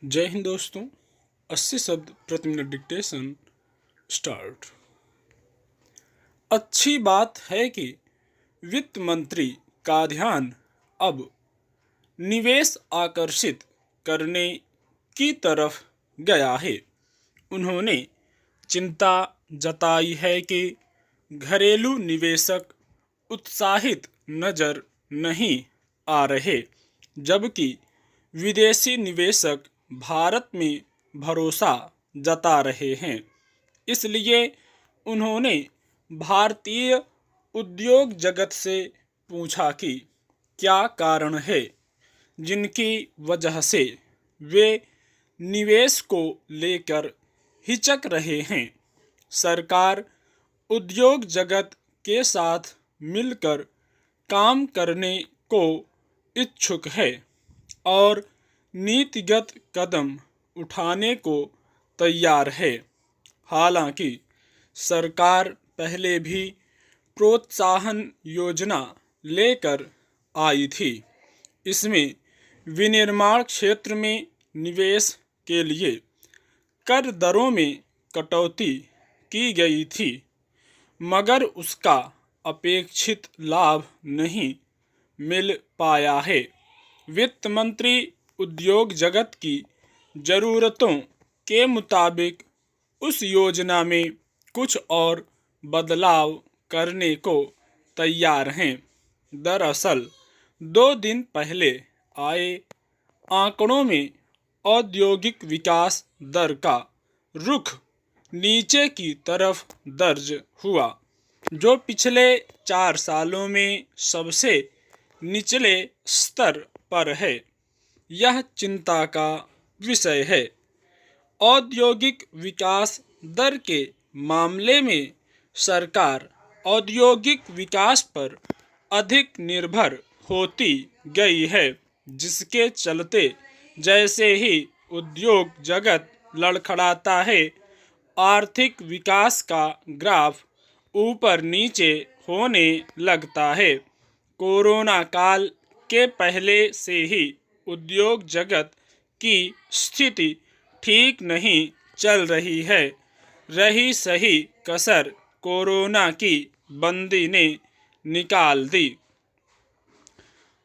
जय हिंद दोस्तों। 80 शब्द प्रति मिनट डिक्टेशन स्टार्ट। अच्छी बात है कि वित्त मंत्री का ध्यान अब निवेश आकर्षित करने की तरफ गया है। उन्होंने चिंता जताई है कि घरेलू निवेशक उत्साहित नजर नहीं आ रहे, जबकि विदेशी निवेशक भारत में भरोसा जता रहे हैं। इसलिए उन्होंने भारतीय उद्योग जगत से पूछा कि क्या कारण है जिनकी वजह से वे निवेश को लेकर हिचक रहे हैं। सरकार उद्योग जगत के साथ मिलकर काम करने को इच्छुक है और नीतिगत कदम उठाने को तैयार है। हालांकि सरकार पहले भी प्रोत्साहन योजना लेकर आई थी। इसमें विनिर्माण क्षेत्र में निवेश के लिए कर दरों में कटौती की गई थी, मगर उसका अपेक्षित लाभ नहीं मिल पाया है। वित्त मंत्री उद्योग जगत की जरूरतों के मुताबिक उस योजना में कुछ और बदलाव करने को तैयार हैं। दरअसल 2 दिन पहले आए आंकड़ों में औद्योगिक विकास दर का रुख नीचे की तरफ दर्ज हुआ, जो पिछले 4 सालों में सबसे निचले स्तर पर है। यह चिंता का विषय है। औद्योगिक विकास दर के मामले में सरकार औद्योगिक विकास पर अधिक निर्भर होती गई है, जिसके चलते जैसे ही उद्योग जगत लड़खड़ाता है, आर्थिक विकास का ग्राफ ऊपर नीचे होने लगता है। कोरोना काल के पहले से ही उद्योग जगत की स्थिति ठीक नहीं चल रही है। रही सही कसर कोरोना की बंदी ने निकाल दी।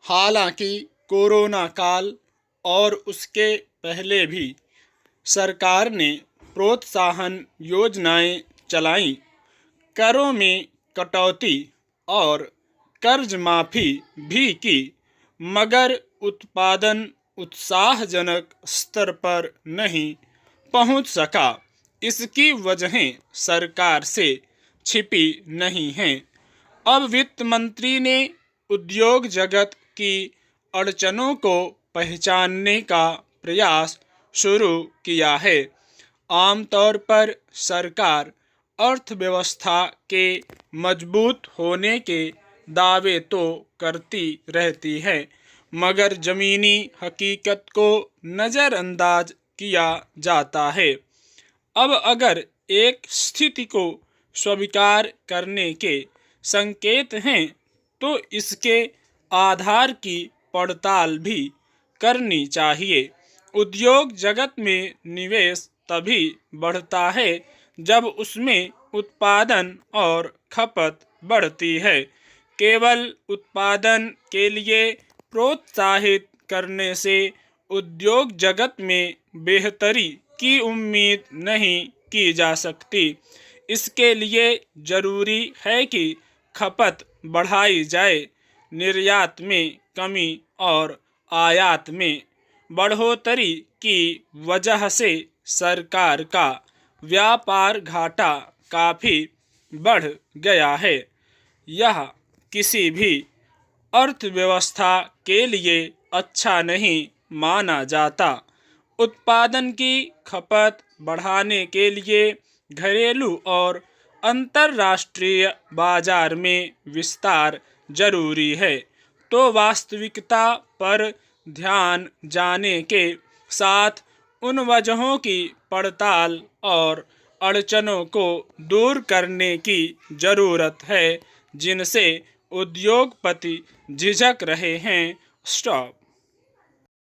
हालांकि कोरोना काल और उसके पहले भी सरकार ने प्रोत्साहन योजनाएं चलाईं, करों में कटौती और कर्ज माफी भी की, मगर उत्पादन उत्साहजनक स्तर पर नहीं पहुंच सका। इसकी वजहें सरकार से छिपी नहीं हैं। अब वित्त मंत्री ने उद्योग जगत की अड़चनों को पहचानने का प्रयास शुरू किया है। आमतौर पर सरकार अर्थव्यवस्था के मजबूत होने के दावे तो करती रहती है, मगर जमीनी हकीकत को नज़रअंदाज किया जाता है। अब अगर एक स्थिति को स्वीकार करने के संकेत हैं, तो इसके आधार की पड़ताल भी करनी चाहिए। उद्योग जगत में निवेश तभी बढ़ता है जब उसमें उत्पादन और खपत बढ़ती है। केवल उत्पादन के लिए प्रोत्साहित करने से उद्योग जगत में बेहतरी की उम्मीद नहीं की जा सकती। इसके लिए जरूरी है कि खपत बढ़ाई जाए, निर्यात में कमी और आयात में बढ़ोतरी की वजह से सरकार का व्यापार घाटा काफ़ी बढ़ गया है। यह किसी भी अर्थव्यवस्था के लिए अच्छा नहीं माना जाता। उत्पादन की खपत बढ़ाने के लिए घरेलू और अंतर्राष्ट्रीय बाजार में विस्तार जरूरी है। तो वास्तविकता पर ध्यान जाने के साथ उन वजहों की पड़ताल और अड़चनों को दूर करने की जरूरत है जिनसे उद्योगपति झिझक रहे हैं। स्टॉप।